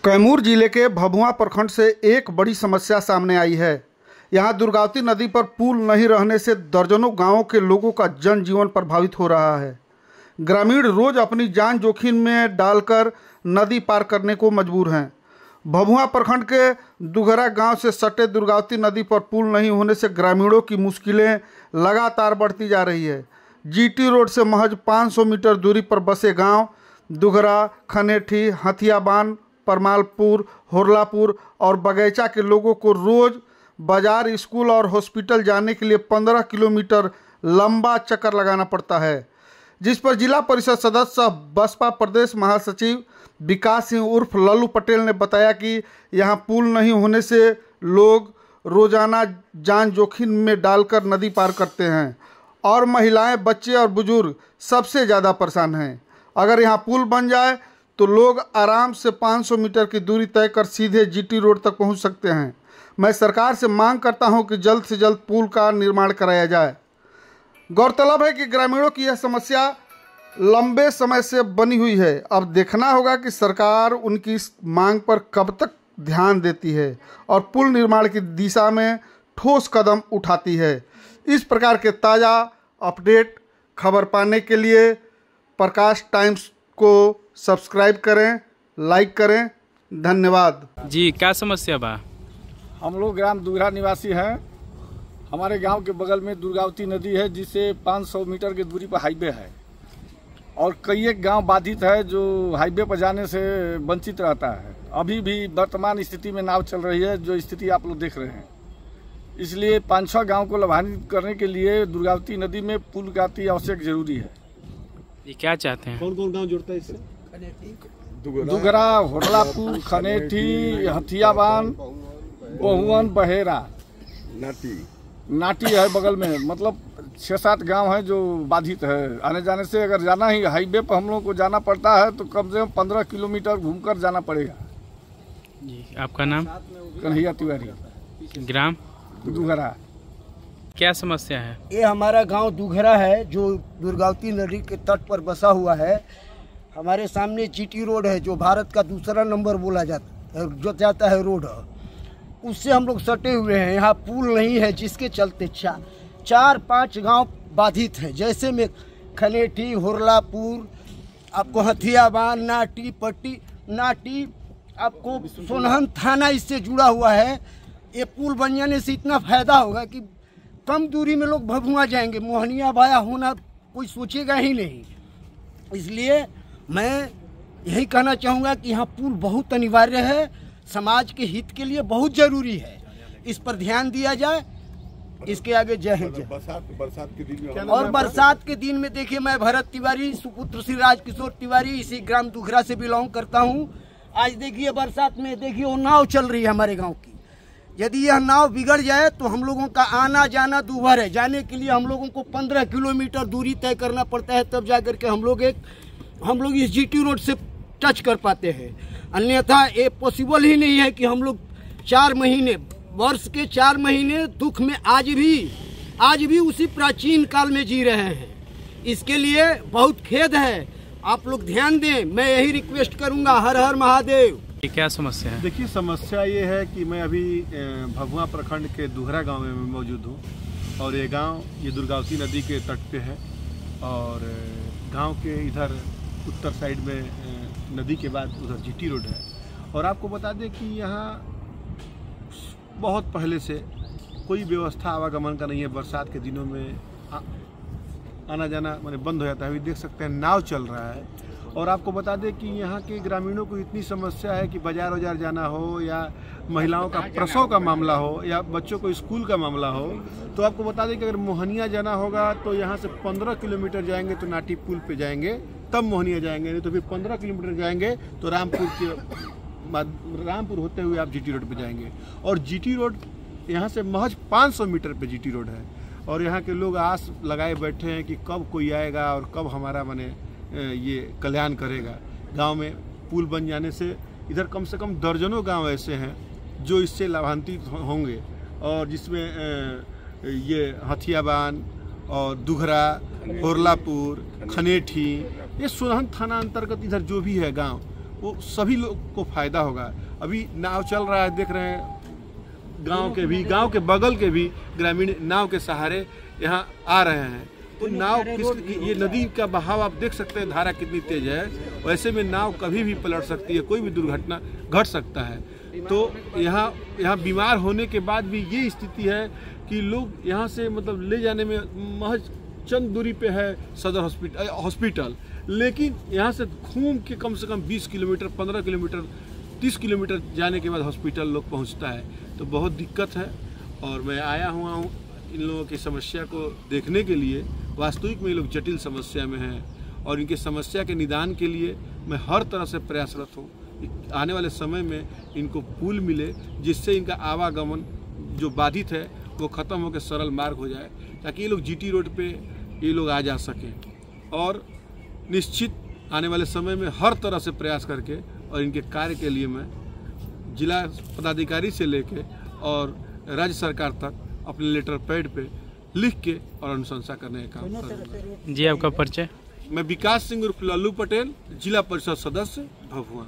कैमूर जिले के भभुआ प्रखंड से एक बड़ी समस्या सामने आई है। यहां दुर्गावती नदी पर पुल नहीं रहने से दर्जनों गांवों के लोगों का जनजीवन प्रभावित हो रहा है। ग्रामीण रोज अपनी जान जोखिम में डालकर नदी पार करने को मजबूर हैं। भभुआ प्रखंड के दुघरा गांव से सटे दुर्गावती नदी पर पुल नहीं होने से ग्रामीणों की मुश्किलें लगातार बढ़ती जा रही है। जीटी रोड से महज 500 मीटर दूरी पर बसे गांव दुघरा, खनेठी, हथियाबान, परमालपुर, होरलापुर और बगैचा के लोगों को रोज बाजार, स्कूल और हॉस्पिटल जाने के लिए 15 किलोमीटर लंबा चक्कर लगाना पड़ता है, जिस पर जिला परिषद सदस्य बसपा प्रदेश महासचिव विकास सिंह उर्फ लल्लू पटेल ने बताया कि यहां पुल नहीं होने से लोग रोजाना जान जोखिम में डालकर नदी पार करते हैं और महिलाएं, बच्चे और बुजुर्ग सबसे ज़्यादा परेशान हैं। अगर यहां पुल बन जाए तो लोग आराम से 500 मीटर की दूरी तय कर सीधे जीटी रोड तक पहुंच सकते हैं। मैं सरकार से मांग करता हूं कि जल्द से जल्द पुल का निर्माण कराया जाए। गौरतलब है कि ग्रामीणों की यह समस्या लंबे समय से बनी हुई है। अब देखना होगा कि सरकार उनकी इस मांग पर कब तक ध्यान देती है और पुल निर्माण की दिशा में ठोस कदम उठाती है। इस प्रकार के ताज़ा अपडेट खबर पाने के लिए प्रकाश टाइम्स को सब्सक्राइब करें, लाइक करें। धन्यवाद जी। क्या समस्या बा? हम लोग ग्राम दुघरा निवासी हैं। हमारे गांव के बगल में दुर्गावती नदी है, जिससे 500 मीटर की दूरी पर हाईवे है और कई एक गांव बाधित है जो हाईवे पर जाने से वंचित रहता है। अभी भी वर्तमान स्थिति में नाव चल रही है, जो स्थिति आप लोग देख रहे हैं। इसलिए 5-6 गाँव को लाभान्वित करने के लिए दुर्गावती नदी में पुल का अति आवश्यक जरूरी है। ये क्या चाहते हैं? कौन कौन गांव जुड़ता है इससे? दुघरा, होरलापुर, खनेठी, हथियाबान, बहुवन, बहेरा, नाटी है बगल में। मतलब 6-7 गांव है जो बाधित है। आने जाने से अगर जाना ही हाईवे पर हम लोग को जाना पड़ता है तो कम से कम 15 किलोमीटर घूमकर जाना पड़ेगा। जी। आपका नाम? कन्हैया तिवारी, ग्राम दुघरा। क्या समस्या है? ये हमारा गांव दुघरा है जो दुर्गावती नदी के तट पर बसा हुआ है। हमारे सामने जीटी रोड है जो भारत का दूसरा नंबर बोला जाता है रोड, उससे हम लोग सटे हुए हैं। यहाँ पुल नहीं है, जिसके चलते 4-5 गांव बाधित हैं। जैसे में खनेठी, होरलापुर, आपको हथियाबान, नाटी, पट्टी, नाटी, आपको सोनहन थाना इससे जुड़ा हुआ है। ये पुल बन जाने से इतना फायदा होगा कि कम दूरी में लोग भभुआ जाएंगे। मोहनिया भाया होना कोई सोचेगा ही नहीं। इसलिए मैं यही कहना चाहूँगा कि यहाँ पुल बहुत अनिवार्य है, समाज के हित के लिए बहुत जरूरी है। इस पर ध्यान दिया जाए। इसके आगे जय हिंद। बरसात के दिन में और बरसात के दिन में देखिए, मैं भरत तिवारी, सुपुत्र श्री राजकिशोर तिवारी, इसी ग्राम दुघरा से बिलोंग करता हूँ। आज देखिए बरसात में देखिए वो नाव चल रही है हमारे गाँव की। यदि यह नाव बिगड़ जाए तो हम लोगों का आना जाना दूभर है। जाने के लिए हम लोगों को 15 किलोमीटर दूरी तय करना पड़ता है, तब जाकर के हम लोग इस जीटी रोड से टच कर पाते हैं। अन्यथा ये पॉसिबल ही नहीं है कि हम लोग 4 महीने, वर्ष के 4 महीने दुख में आज भी उसी प्राचीन काल में जी रहे हैं। इसके लिए बहुत खेद है। आप लोग ध्यान दें, मैं यही रिक्वेस्ट करूंगा। हर हर महादेव। क्या समस्या है? देखिए, समस्या ये है कि मैं अभी भभुआ प्रखंड के दुघरा गांव में मौजूद हूँ और ये दुर्गावती नदी के तट पे है और गांव के इधर उत्तर साइड में नदी के बाद उधर जीटी रोड है। और आपको बता दें कि यहाँ बहुत पहले से कोई व्यवस्था आवागमन का नहीं है। बरसात के दिनों में आना जाना मैंने बंद हो जाता है। अभी देख सकते हैं नाव चल रहा है। और आपको बता दें कि यहाँ के ग्रामीणों को इतनी समस्या है कि बाजार जाना हो या महिलाओं का प्रसव का मामला हो या बच्चों को स्कूल का मामला हो, तो आपको बता दें कि अगर मोहनिया जाना होगा तो यहाँ से 15 किलोमीटर जाएंगे तो नाटी पुल पे जाएंगे, तब मोहनिया जाएंगे। नहीं तो फिर 15 किलोमीटर जाएंगे तो रामपुर होते हुए आप जीटी रोड पे जाएंगे। और जीटी रोड यहाँ से महज 500 मीटर पे जीटी रोड है। और यहाँ के लोग आस लगाए बैठे हैं कि कब कोई आएगा और कब हमारा ये कल्याण करेगा। गांव में पुल बन जाने से इधर कम से कम दर्जनों गांव ऐसे हैं जो इससे लाभान्वित होंगे। और जिसमें ये हथियाबान और दुघरा, होरलापुर, खनेठी, ये सोनहन थाना अंतर्गत इधर जो भी है गांव, वो सभी लोग को फायदा होगा। अभी नाव चल रहा है, देख रहे हैं, गांव के बगल के भी ग्रामीण नाव के सहारे यहाँ आ रहे हैं। तो नाव ये नदी का बहाव आप देख सकते हैं, धारा कितनी तेज है। वैसे में नाव कभी भी पलट सकती है, कोई भी दुर्घटना घट सकता है। तो यहाँ बीमार होने के बाद भी ये स्थिति है कि लोग यहाँ से मतलब ले जाने में महज चंद दूरी पे है सदर हॉस्पिटल, लेकिन यहाँ से घूम के कम से कम 20 किलोमीटर, 15 किलोमीटर, 30 किलोमीटर जाने के बाद हॉस्पिटल लोग पहुँचता है। तो बहुत दिक्कत है और मैं आया हुआ हूँ इन लोगों की समस्या को देखने के लिए। वास्तविक में ये लोग जटिल समस्या में हैं और इनके समस्या के निदान के लिए मैं हर तरह से प्रयासरत हूँ। आने वाले समय में इनको पुल मिले जिससे इनका आवागमन जो बाधित है वो ख़त्म होकर सरल मार्ग हो जाए, ताकि ये लोग जीटी रोड पे ये लोग आ जा सकें। और निश्चित आने वाले समय में हर तरह से प्रयास करके और इनके कार्य के लिए मैं जिला पदाधिकारी से लेके और राज्य सरकार तक अपने लेटर पैड पे लिख के और अनुशंसा करने का काम करूँगा। जी आपका परिचय? मैं विकास सिंह उर्फ लल्लू पटेल, जिला परिषद सदस्य भभुआ।